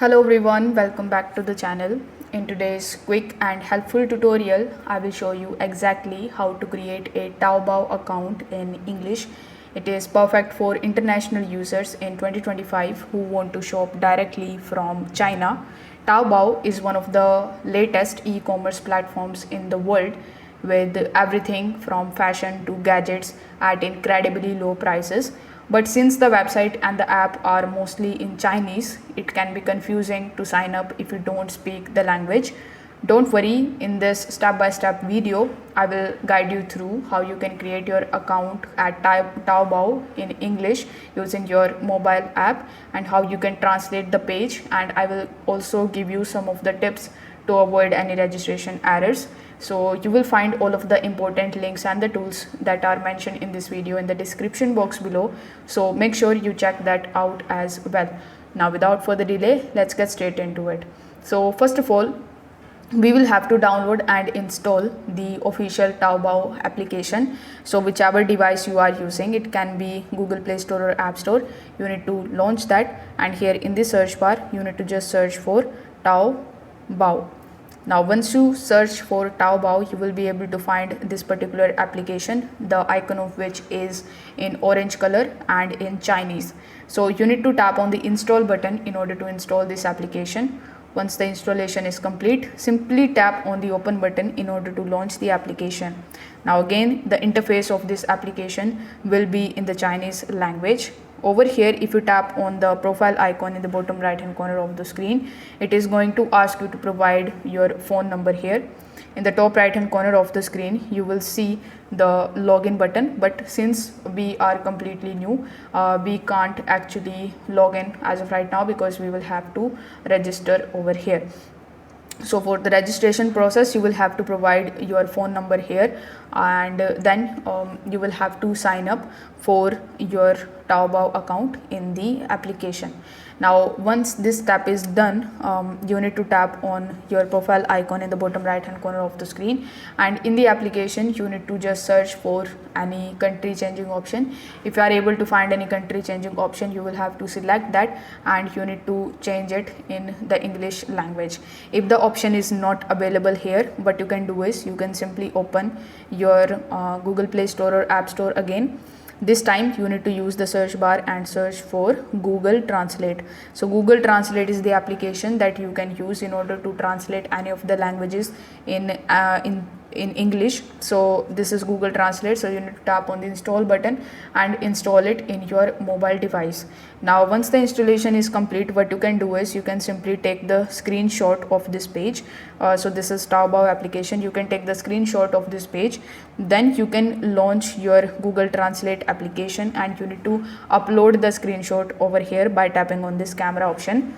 Hello everyone, welcome back to the channel. In today's quick and helpful tutorial, I will show you exactly how to create a Taobao account in English. It is perfect for international users in 2025 who want to shop directly from China. Taobao is one of the latest e-commerce platforms in the world with everything from fashion to gadgets at incredibly low prices. But since the website and the app are mostly in Chinese, it can be confusing to sign up if you don't speak the language. Don't worry, in this step-by-step video, I will guide you through how you can create your account at Taobao in English using your mobile app and how you can translate the page, and I will also give you some of the tips to avoid any registration errors. So you will find all of the important links and the tools that are mentioned in this video in the description box below. So make sure you check that out as well. Now without further delay, let's get straight into it. So first of all, we will have to download and install the official Taobao application. So whichever device you are using, it can be Google Play Store or App Store, you need to launch that, and here in the search bar you need to just search for Taobao. Now once you search for Taobao, you will be able to find this particular application, the icon of which is in orange color and in Chinese. So you need to tap on the install button in order to install this application. Once the installation is complete, simply tap on the open button in order to launch the application. Now again, the interface of this application will be in the Chinese language. Over here, if you tap on the profile icon in the bottom right hand corner of the screen, it is going to ask you to provide your phone number here. In the top right hand corner of the screen, you will see the login button, but since we are completely new, we can't actually log in as of right now because we will have to register over here. So for the registration process, you will have to provide your phone number here, and then you will have to sign up for your Taobao account in the application. Now once this step is done, you need to tap on your profile icon in the bottom right hand corner of the screen, and in the application you need to just search for any country changing option. If you are able to find any country changing option, you will have to select that and you need to change it in the English language. If the option is not available here, what you can do is you can simply open your Google Play Store or App Store again. This time you need to use the search bar and search for Google Translate. So Google Translate is the application that you can use in order to translate any of the languages in English. So this is Google Translate, so you need to tap on the install button and install it in your mobile device. Now once the installation is complete, what you can do is you can simply take the screenshot of this page. So this is Taobao application, you can take the screenshot of this page, then you can launch your Google Translate application, and you need to upload the screenshot over here by tapping on this camera option.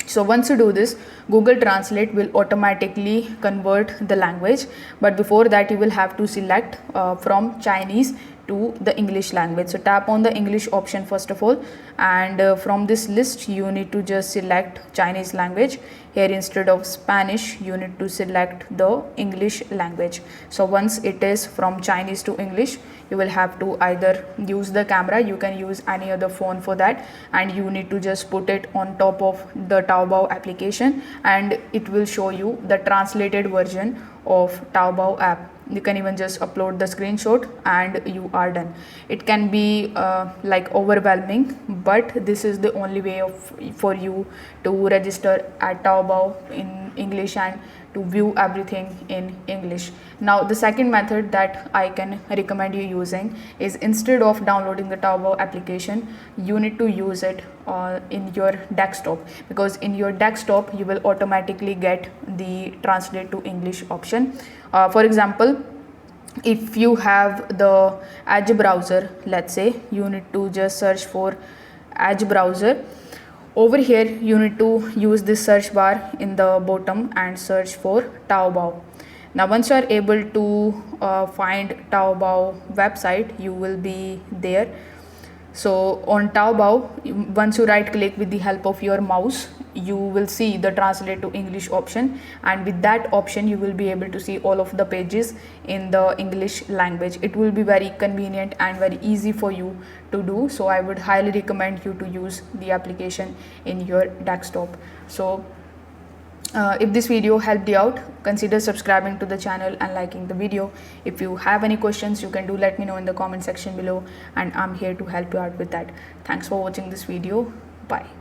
So once you do this, Google Translate will automatically convert the language, but before that you will have to select from Chinese to the English language. So tap on the English option first of all, and from this list you need to just select Chinese language. Here instead of Spanish, you need to select the English language. So once it is from Chinese to English, you will have to either use the camera, you can use any other phone for that, and you need to just put it on top of the Taobao application and it will show you the translated version of Taobao app. You can even just upload the screenshot and you are done. It can be like overwhelming, but this is the only way for you to register at Taobao in English and to view everything in English. Now the second method that I can recommend you using is, instead of downloading the Taobao application, you need to use it in your desktop, because in your desktop you will automatically get the translate to English option. For example, if you have the Edge browser, let's say, you need to just search for Edge browser. Over here you need to use this search bar in the bottom and search for Taobao. Now once you are able to find Taobao website, you will be there. So on Taobao, once you right click with the help of your mouse, you will see the translate to English option, and with that option you will be able to see all of the pages in the English language. It will be very convenient and very easy for you to do, so I would highly recommend you to use the application in your desktop. So if this video helped you out, consider subscribing to the channel and liking the video. If you have any questions, you can do let me know in the comment section below, and I'm here to help you out with that. Thanks for watching this video. Bye.